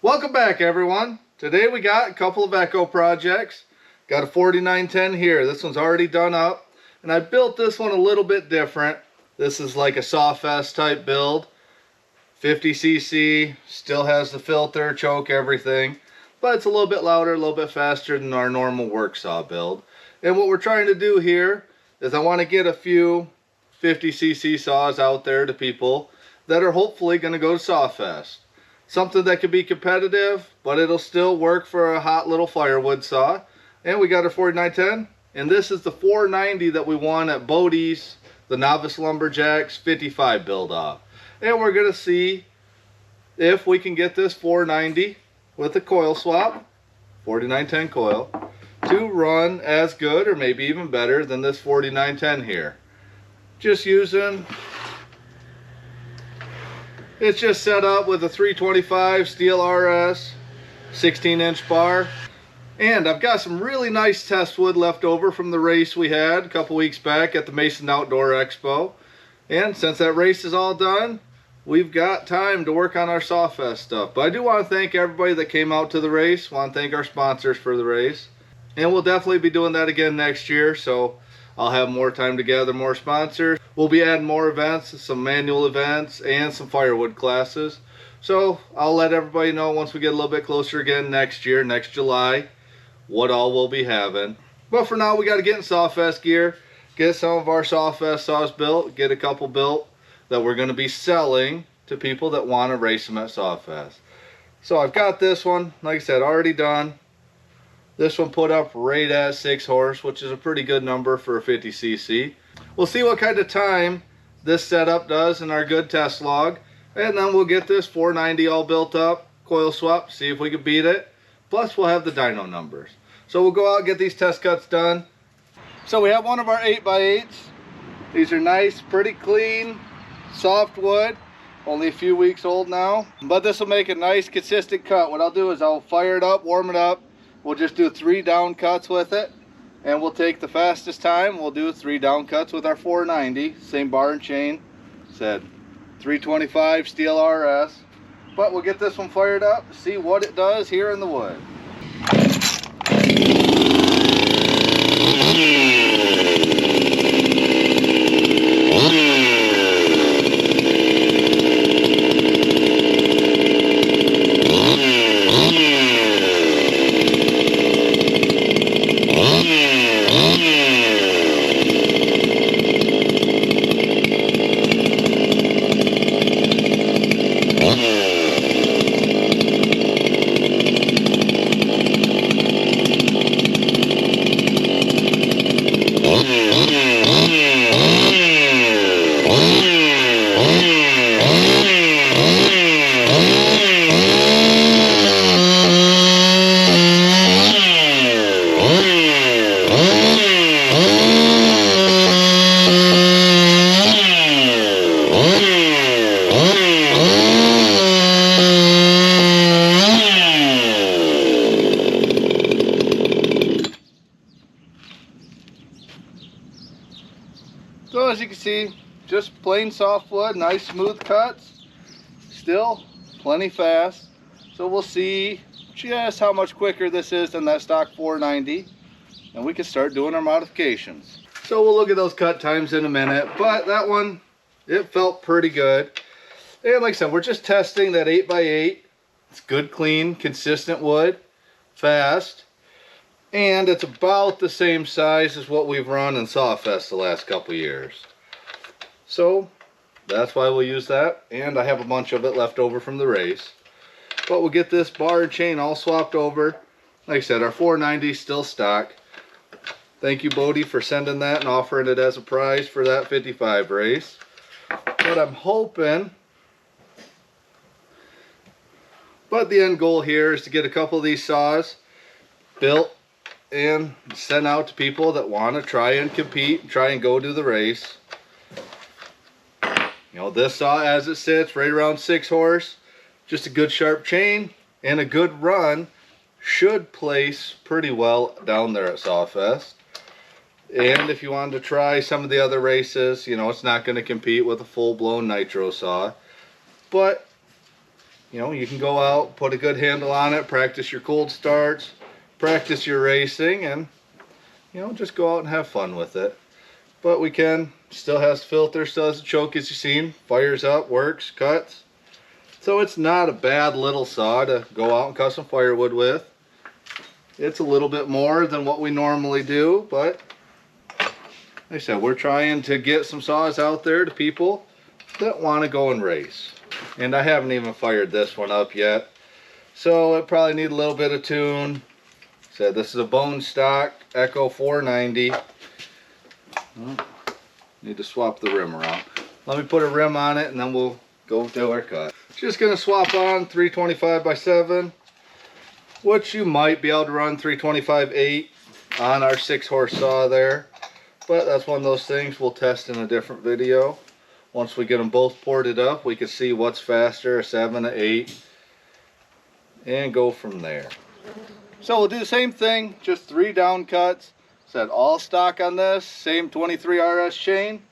Welcome back, everyone. Today we got a couple of Echo projects. Got a 4910 here. This one's already done up, and I built this one a little bit different. This is like a Sawfest type build. 50cc, still has the filter, choke, everything, but it's a little bit louder, a little bit faster than our normal work saw build. And what we're trying to do here is I want to get a few 50cc saws out there to people that are hopefully going to go to Sawfest. Something that could be competitive, but it'll still work for a hot little firewood saw. And we got our 4910, and this is the 490 that we won at Bodie's, the Novice Lumberjacks 55 build off. And we're going to see if we can get this 490 with a coil swap, 4910 coil, to run as good or maybe even better than this 4910 here. Just using, it's just set up with a 325 steel RS, 16-inch bar. And I've got some really nice test wood left over from the race we had a couple weeks back at the Mason Outdoor Expo. And since that race is all done, we've got time to work on our Sawfest stuff. But I do want to thank everybody that came out to the race. I want to thank our sponsors for the race. And we'll definitely be doing that again next year, so I'll have more time to gather more sponsors. We'll be adding more events, some manual events, and some firewood classes. So I'll let everybody know once we get a little bit closer again next year, next July, what all we'll be having. But for now, we got to get in Sawfest gear, get some of our Sawfest saws built, get a couple built that we're going to be selling to people that want to race them at Sawfest. So I've got this one, like I said, already done. This one put up right at 6 horse, which is a pretty good number for a 50cc. We'll see what kind of time this setup does in our good test log, and then we'll get this 490 all built up, coil swap, see if we can beat it. Plus we'll have the dyno numbers. So we'll go out and get these test cuts done. So we have one of our 8x8s. These are nice, pretty clean, soft wood. Only a few weeks old now, but this will make a nice consistent cut. What I'll do is I'll fire it up, warm it up. We'll just do 3 down cuts with it, and we'll take the fastest time. We'll do 3 down cuts with our 490, same bar and chain. Said 325 steel RS. But we'll get this one fired up, see what it does here in the wood. So as you can see, just plain softwood, nice smooth cuts, still plenty fast. So we'll see just how much quicker this is than that stock 490, and we can start doing our modifications. So we'll look at those cut times in a minute, but that one, it felt pretty good. And like I said, we're just testing that 8x8. It's good, clean, consistent wood, fast. And it's about the same size as what we've run in Sawfest the last couple years. So that's why we'll use that. And I have a bunch of it left over from the race. But we'll get this bar and chain all swapped over. Like I said, our 490 is still stock. Thank you, Bodie, for sending that and offering it as a prize for that 55 race. But I'm hoping, but the end goal here is to get a couple of these saws built and sent out to people that want to try and compete, try and go to the race. You know, this saw as it sits right around 6 horse, just a good sharp chain and a good run, should place pretty well down there at Sawfest. And if you wanted to try some of the other races, you know, it's not going to compete with a full-blown nitro saw, but You know, you can go out, put a good handle on it, practice your cold starts, practice your racing, and, you know, just go out and have fun with it. But we can, still has filter, still has a choke as you've seen, fires up, works, cuts. So it's not a bad little saw to go out and cut some firewood with. It's a little bit more than what we normally do, but like I said, we're trying to get some saws out there to people that want to go and race. And I haven't even fired this one up yet, so it probably need a little bit of tune. Said this is a bone stock Echo 490. Need to swap the rim around. Let me put a rim on it and then we'll go do our cut. Just gonna swap on 325/7, which you might be able to run 325/8 on our 6-horse saw there, but that's one of those things we'll test in a different video. Once we get them both ported up, we can see what's faster, a 7 or 8, and go from there. So we'll do the same thing, just 3 down cuts. Said all stock on this, same 23 RS chain,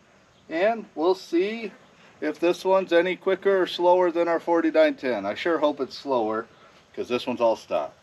and we'll see if this one's any quicker or slower than our 4910. I sure hope it's slower, because this one's all stock.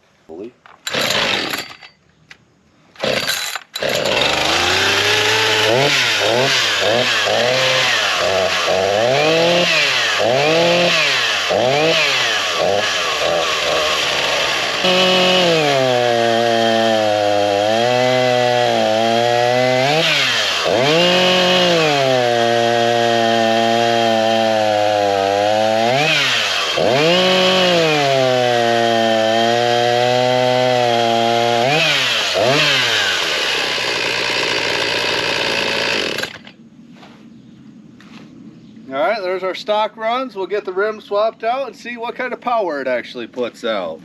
Alright, there's our stock runs. We'll get the rim swapped out and see what kind of power it actually puts out.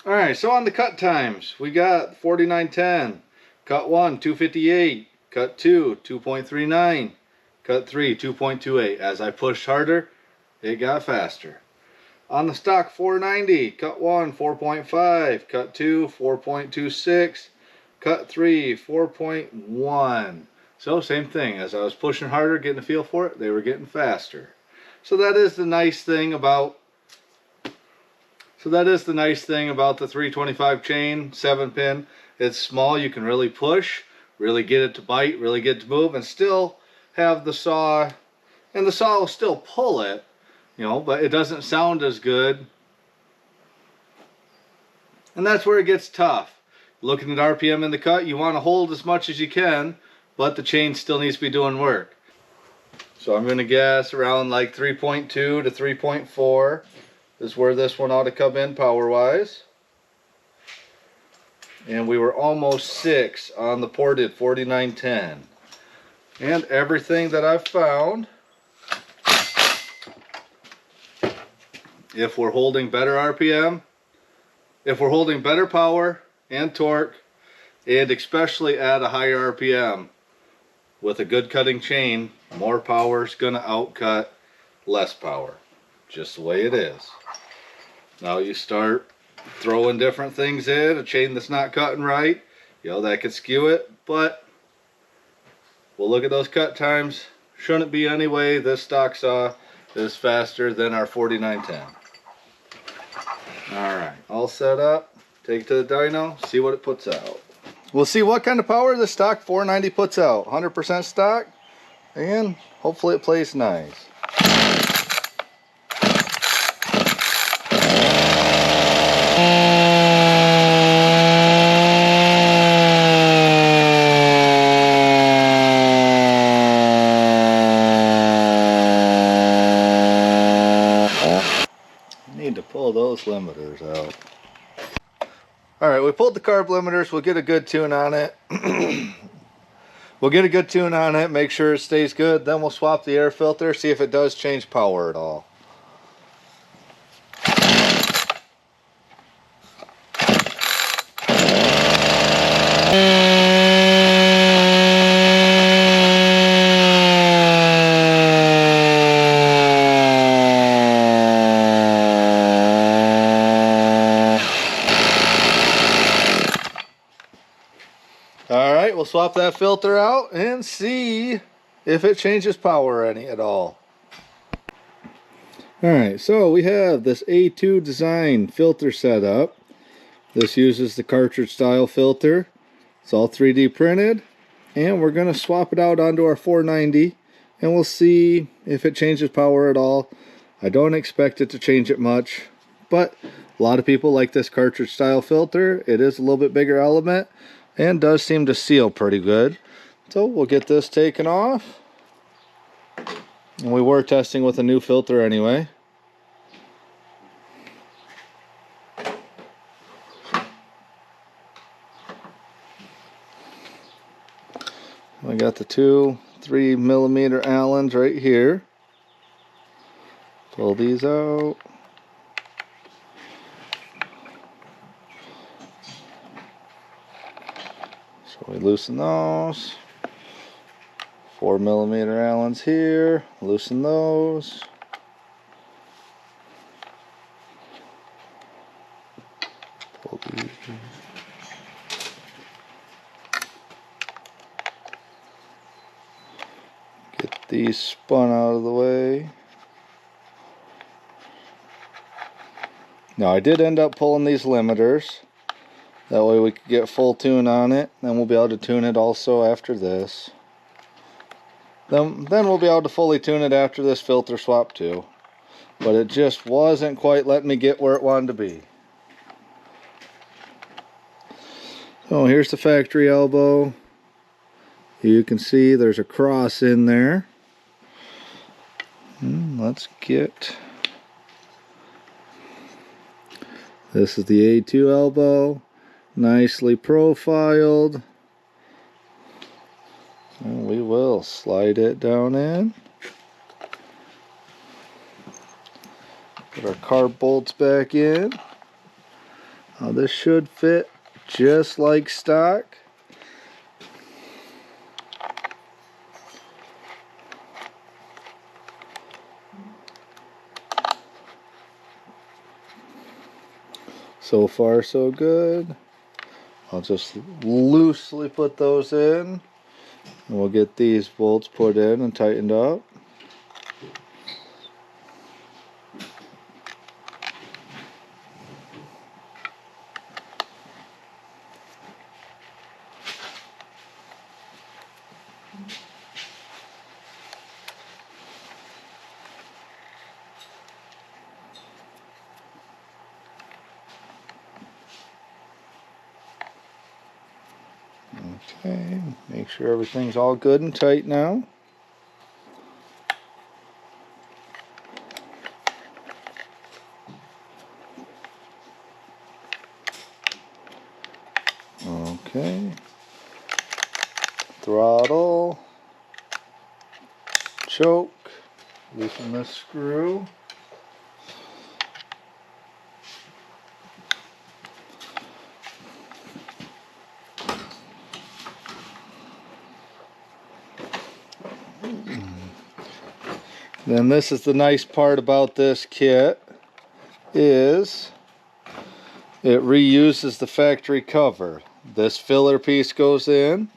Alright, so on the cut times, we got 4910, cut 1, 258, cut 2, 2.39, cut 3, 2.28. As I pushed harder, it got faster. On the stock 490, cut 1, 4.5, cut 2, 4.26, cut 3, 4.1. So same thing, as I was pushing harder, getting a feel for it, they were getting faster. So that is the nice thing about the 325 chain, 7-pin. It's small, you can really push, really get it to bite, really get it to move, and still have the saw, and the saw will still pull it, you know, but it doesn't sound as good. And that's where it gets tough. Looking at RPM in the cut, you want to hold as much as you can, but the chain still needs to be doing work. So I'm going to guess around like 3.2 to 3.4 is where this one ought to come in power wise. And we were almost 6 on the ported 4910. And everything that I've found, if we're holding better RPM, if we're holding better power and torque, and especially at a higher RPM, with a good cutting chain, more power is going to outcut less power. Just the way it is. Now you start throwing different things in, a chain that's not cutting right, you know, that could skew it, but we'll look at those cut times. Shouldn't be anyway. This stock saw is faster than our 4910. Alright, all set up. Take it to the dyno, see what it puts out. We'll see what kind of power the stock 490 puts out. 100% stock, and hopefully it plays nice. Need to pull those limiters out. Alright, we pulled the carb limiters. We'll get a good tune on it. Make sure it stays good. Then we'll swap the air filter, see if it does change power at all. Alright, we'll swap that filter out and see if it changes power any at all. Alright, so we have this A2 design filter set up. This uses the cartridge style filter. It's all 3D printed. And we're going to swap it out onto our 490. And we'll see if it changes power at all. I don't expect it to change it much. But a lot of people like this cartridge style filter. It is a little bit bigger element. And does seem to seal pretty good. So we'll get this taken off. And we were testing with a new filter anyway. I got the two 3mm Allens right here. Pull these out. So we loosen those. 4mm Allens here. Loosen those. Pull these. Get these spun out of the way. Now I did end up pulling these limiters. That way we could get full tune on it. Then we'll be able to tune it also after this. Then we'll be able to fully tune it after this filter swap too. But it just wasn't quite letting me get where it wanted to be. So here's the factory elbow. You can see there's a cross in there. Let's get... This is the A2 elbow. Nicely profiled. And we will slide it down in. Put our carb bolts back in. Now this should fit just like stock. So far so good. I'll just loosely put those in. And we'll get these bolts put in and tightened up. Okay, make sure everything's all good and tight now. Okay, throttle, choke, loosen this screw. Then this is the nice part about this kit, is it reuses the factory cover. This filler piece goes in,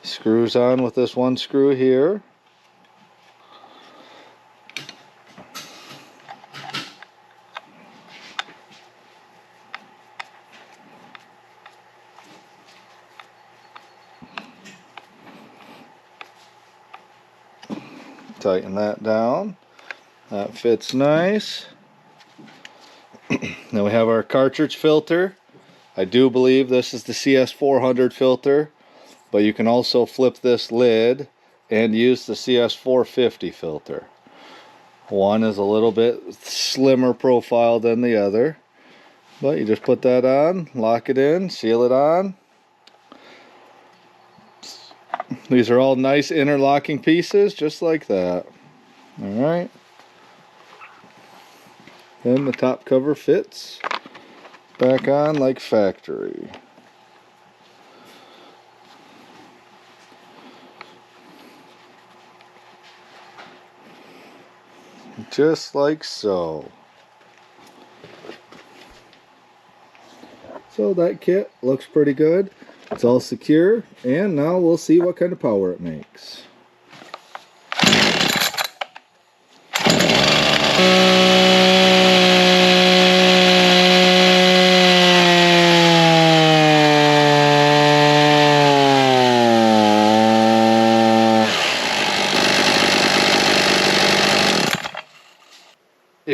screws on with this one screw here. Tighten that down. That fits nice. Then we have our cartridge filter. I do believe this is the CS400 filter, but you can also flip this lid and use the CS450 filter. One is a little bit slimmer profile than the other, but you just put that on, lock it in, seal it on. These are all nice interlocking pieces, just like that. Alright. Then the top cover fits back on like factory. Just like so. So that kit looks pretty good. It's all secure, and now we'll see what kind of power it makes.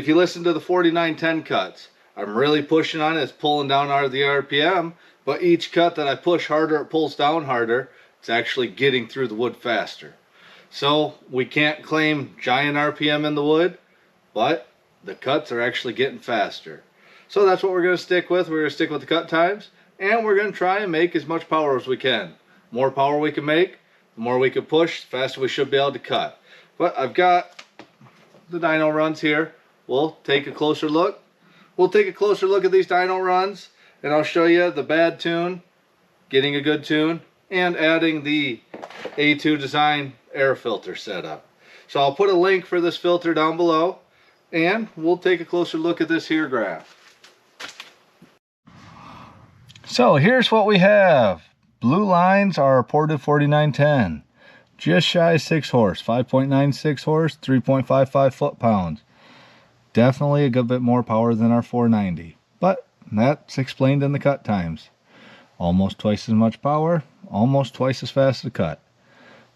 if you listen to the 4910 cuts, I'm really pushing on it. It's pulling down the RPM, but each cut that I push harder, it pulls down harder. It's actually getting through the wood faster. So we can't claim giant RPM in the wood, but the cuts are actually getting faster. So that's what we're going to stick with. We're going to stick with the cut times, and we're going to try and make as much power as we can. The more power we can make, the more we can push, the faster we should be able to cut. But I've got the dyno runs here. We'll take a closer look. We'll take a closer look at these dyno runs, and I'll show you the bad tune, getting a good tune, and adding the A2 Design air filter setup. So I'll put a link for this filter down below, and we'll take a closer look at this here graph. So here's what we have. Blue lines are ported 4910. Just shy of 6 horse, 5.96 horse, 3.55 foot-pounds. Definitely a good bit more power than our 490. But that's explained in the cut times. Almost twice as much power, almost twice as fast to cut.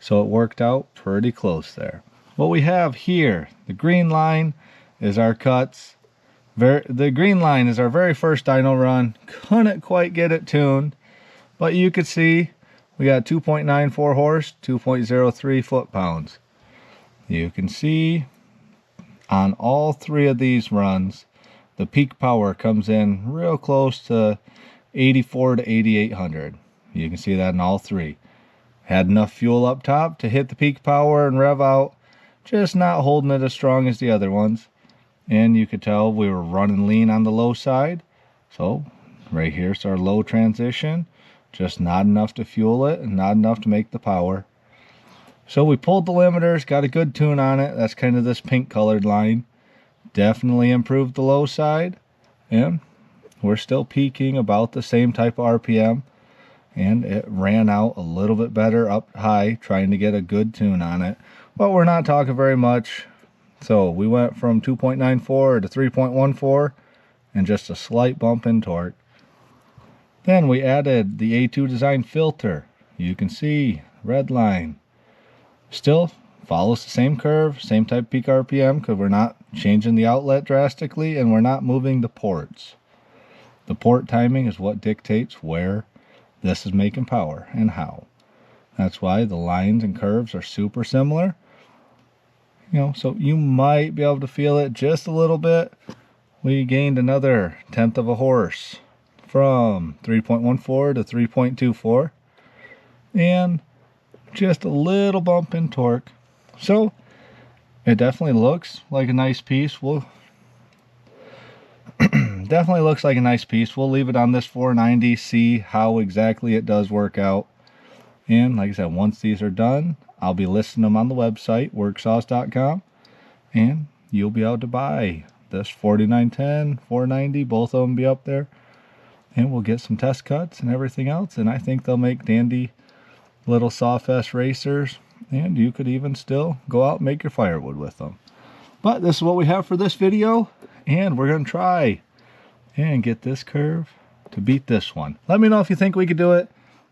So it worked out pretty close there. What we have here, the green line is our cuts. The green line is our very first dyno run. Couldn't quite get it tuned, but you could see we got 2.94 horse, 2.03 foot-pounds. You can see on all three of these runs, the peak power comes in real close to 84 to 8800. You can see that in all three. Had enough fuel up top to hit the peak power and rev out, just not holding it as strong as the other ones. And you could tell we were running lean on the low side. So right here's our low transition, just not enough to fuel it and not enough to make the power. So we pulled the limiters, got a good tune on it. That's kind of this pink colored line. Definitely improved the low side, and we're still peaking about the same type of RPM, and it ran out a little bit better up high, trying to get a good tune on it. But we're not talking very much. So we went from 2.94 to 3.14 and just a slight bump in torque. Then we added the A2 Design filter. You can see red line. Still follows the same curve, same type peak RPM, because we're not changing the outlet drastically and we're not moving the ports. The port timing is what dictates where this is making power and how. That's why the lines and curves are super similar. You know, so you might be able to feel it just a little bit. We gained another 1/10 of a horse from 3.14 to 3.24, and just a little bump in torque. So it definitely looks like a nice piece. Definitely looks like a nice piece. We'll leave it on this 490, see how exactly it does work out. And like I said, once these are done, I'll be listing them on the website, worksaws.com, and you'll be able to buy this 4910, 490, both of them be up there, and we'll get some test cuts and everything else, and I think they'll make dandy little Sawfest racers, and you could even still go out and make your firewood with them. But this is what we have for this video, and we're going to try and get this curve to beat this one. Let me know if you think we could do it.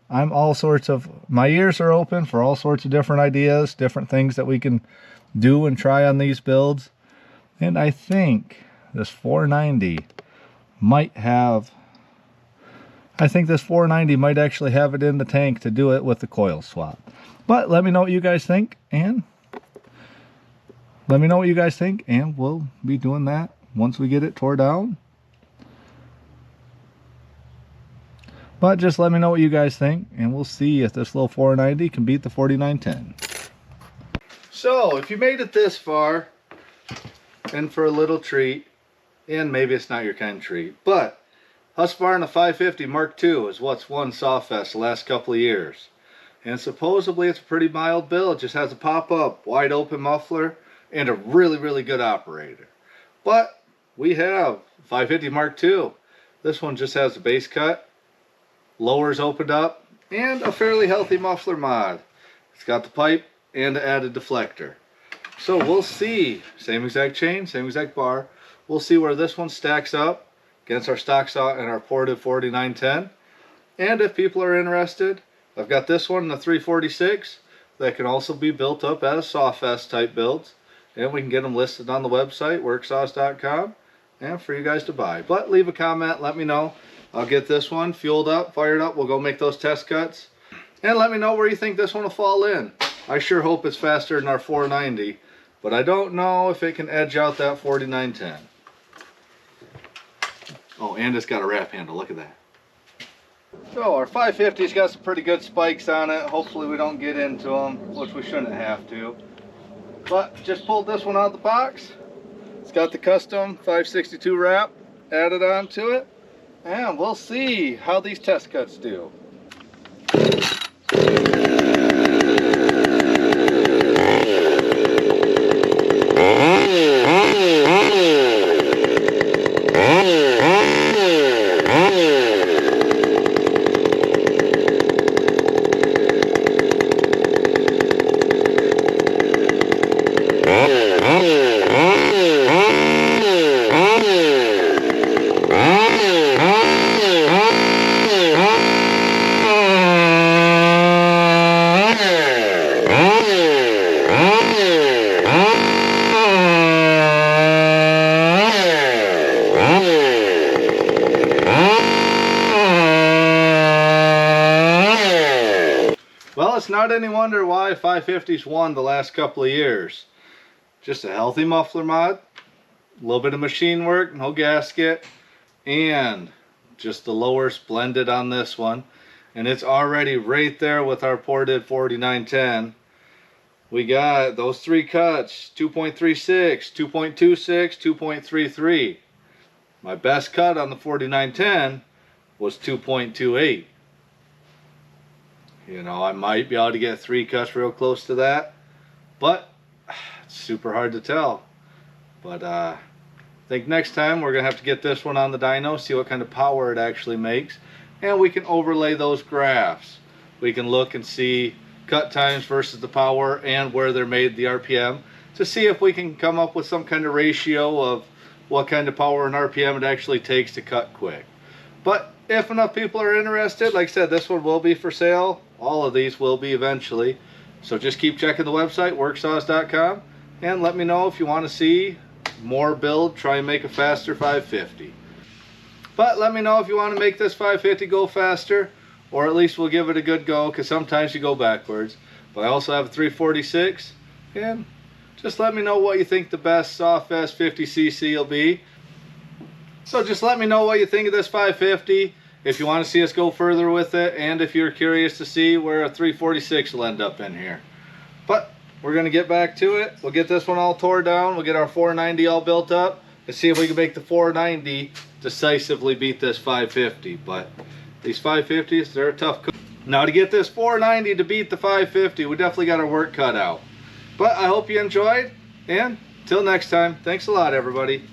My ears are open for all sorts of different ideas, different things that we can do and try on these builds. And I think this 490 might actually have it in the tank to do it with the coil swap. But let me know what you guys think, and we'll be doing that once we get it tore down. But just let me know what you guys think, and we'll see if this little 490 can beat the 4910. So, if you made it this far, and for a little treat, and maybe it's not your kind of treat, but Husqvarna 550 Mark II is what's won Sawfest the last couple of years. And supposedly it's a pretty mild build. It just has a pop-up, wide open muffler, and a really, really good operator. But we have 550 Mark II. This one just has a base cut, lowers opened up, and a fairly healthy muffler mod. It's got the pipe and the added deflector. So we'll see, same exact chain, same exact bar. We'll see where this one stacks up against our stock saw and our ported 4910. And if people are interested, I've got this one in the 346 that can also be built up as Sawfest type builds. and we can get them listed on the website, worksaws.com, and for you guys to buy. But leave a comment, let me know. I'll get this one fueled up, fired up. We'll go make those test cuts. And let me know where you think this one will fall in. I sure hope it's faster than our 490, but I don't know if it can edge out that 4910. Oh, and it's got a wrap handle, look at that. So our 550's got some pretty good spikes on it. Hopefully we don't get into them, which we shouldn't have to. But just pulled this one out of the box. It's got the custom 562 wrap added onto it. And we'll see how these test cuts do. Well, it's not any wonder why 550's won the last couple of years. Just a healthy muffler mod, a little bit of machine work, no gasket, and just the lowers blended on this one. And it's already right there with our ported 4910. We got those three cuts, 2.36, 2.26, 2.33. My best cut on the 4910 was 2.28. You know, I might be able to get three cuts real close to that, but it's super hard to tell. But I think next time we're going to have to get this one on the dyno, see what kind of power it actually makes, and we can overlay those graphs. We can look and see cut times versus the power and where they're made, the RPM, to see if we can come up with some kind of ratio of what kind of power and RPM it actually takes to cut quick. But if enough people are interested, like I said, this one will be for sale. All of these will be eventually. So just keep checking the website, worksaws.com, and let me know if you want to see more build, try and make a faster 550. But let me know if you want to make this 550 go faster, or at least we'll give it a good go, because sometimes you go backwards. But I also have a 346, and just let me know what you think the best Sawfest 50cc will be. So just let me know what you think of this 550, if you want to see us go further with it, and if you're curious to see where a 346 will end up in here. But we're going to get back to it. We'll get this one all tore down. We'll get our 490 all built up and see if we can make the 490 decisively beat this 550. But these 550s, they're a tough cook. Now to get this 490 to beat the 550, we definitely got our work cut out. But I hope you enjoyed, and till next time, thanks a lot everybody.